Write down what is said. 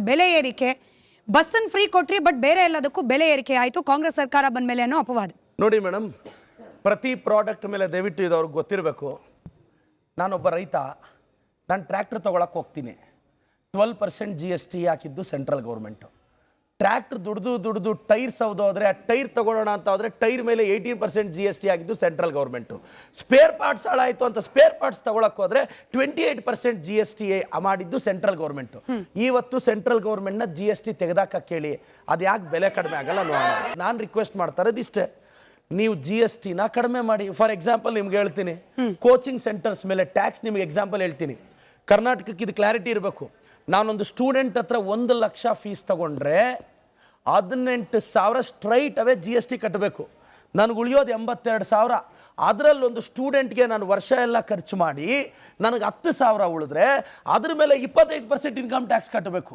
ಬೆಲೆ ಏರಿಕೆ, ಬಸ್ಸನ್ನು ಫ್ರೀ ಕೊಟ್ರಿ ಬಟ್ ಬೇರೆ ಎಲ್ಲದಕ್ಕೂ ಬೆಲೆ ಏರಿಕೆ ಆಯಿತು ಕಾಂಗ್ರೆಸ್ ಸರ್ಕಾರ ಬಂದ ಮೇಲೆ ಅನ್ನೋ ಅಪವಾದ. ನೋಡಿ ಮೇಡಮ್, ಪ್ರತಿ ಪ್ರಾಡಕ್ಟ್ ಮೇಲೆ ದಯವಿಟ್ಟು ಇದು ಅವ್ರಿಗೆ ಗೊತ್ತಿರಬೇಕು. ನಾನೊಬ್ಬ ರೈತ, ನಾನು ಟ್ರ್ಯಾಕ್ಟರ್ ತೊಗೊಳಕ್ಕೆ ಹೋಗ್ತೀನಿ. 12% GST ಹಾಕಿದ್ದು ಸೆಂಟ್ರಲ್ ಗೌರ್ಮೆಂಟು. ಟ್ರ್ಯಾಕ್ಟರ್ ದುಡ್ದು ಟೈರ್ ಸೌದೋದ್ರೆ ಆ ಟೈರ್ ತೊಗೊಳ್ಳೋಣ ಅಂತ ಹೋದರೆ ಟೈರ್ ಮೇಲೆ 18% GST ಆಗಿದ್ದು ಸೆಂಟ್ರಲ್ ಗೌರ್ಮೆಂಟು. ಸ್ಪೇರ್ ಪಾರ್ಟ್ಸ್ ಹಾಳಾಯಿತು ಅಂತ ಸ್ಪೇರ್ ಪಾರ್ಟ್ಸ್ ತೊಗೊಳಕ್ಕೆ ಹೋದರೆ 28% GST ಮಾಡಿದ್ದು ಸೆಂಟ್ರಲ್ ಗೌರ್ಮೆಂಟು. ಇವತ್ತು ಸೆಂಟ್ರಲ್ ಗೌರ್ಮೆಂಟ್ನ GST ತೆಗೆದಾಕ ಕೇಳಿ, ಅದು ಯಾಕೆ ಬೆಲೆ ಕಡಿಮೆ ಆಗಲ್ಲ ನೋಡೋಣ. ನಾನು ರಿಕ್ವೆಸ್ಟ್ ಮಾಡ್ತಾ ಇರೋದು ಇಷ್ಟೇ, ನೀವು GSTನ ಕಡಿಮೆ ಮಾಡಿ. ಫಾರ್ ಎಕ್ಸಾಂಪಲ್ ನಿಮ್ಗೆ ಹೇಳ್ತೀನಿ, ಕೋಚಿಂಗ್ ಸೆಂಟರ್ಸ್ ಮೇಲೆ ಟ್ಯಾಕ್ಸ್ ನಿಮ್ಗೆ ಎಕ್ಸಾಂಪಲ್ ಹೇಳ್ತೀನಿ. ಕರ್ನಾಟಕಕ್ಕೆ ಇದು ಕ್ಲಾರಿಟಿ ಇರಬೇಕು. ನಾನೊಂದು ಸ್ಟೂಡೆಂಟ್ ಹತ್ರ 1 ಲಕ್ಷ ಫೀಸ್ ತಗೊಂಡ್ರೆ 18,000 ಸ್ಟ್ರೈಟ್ ಅವೇ GST ಕಟ್ಟಬೇಕು. ನನಗೆ ಉಳಿಯೋದು 82,000. ಅದರಲ್ಲೊಂದು ಸ್ಟೂಡೆಂಟ್ಗೆ ನಾನು ವರ್ಷ ಎಲ್ಲ ಖರ್ಚು ಮಾಡಿ ನನಗೆ 10,000 ಉಳಿದ್ರೆ ಅದ್ರ ಮೇಲೆ 25% ಇನ್ಕಮ್ ಟ್ಯಾಕ್ಸ್ ಕಟ್ಟಬೇಕು.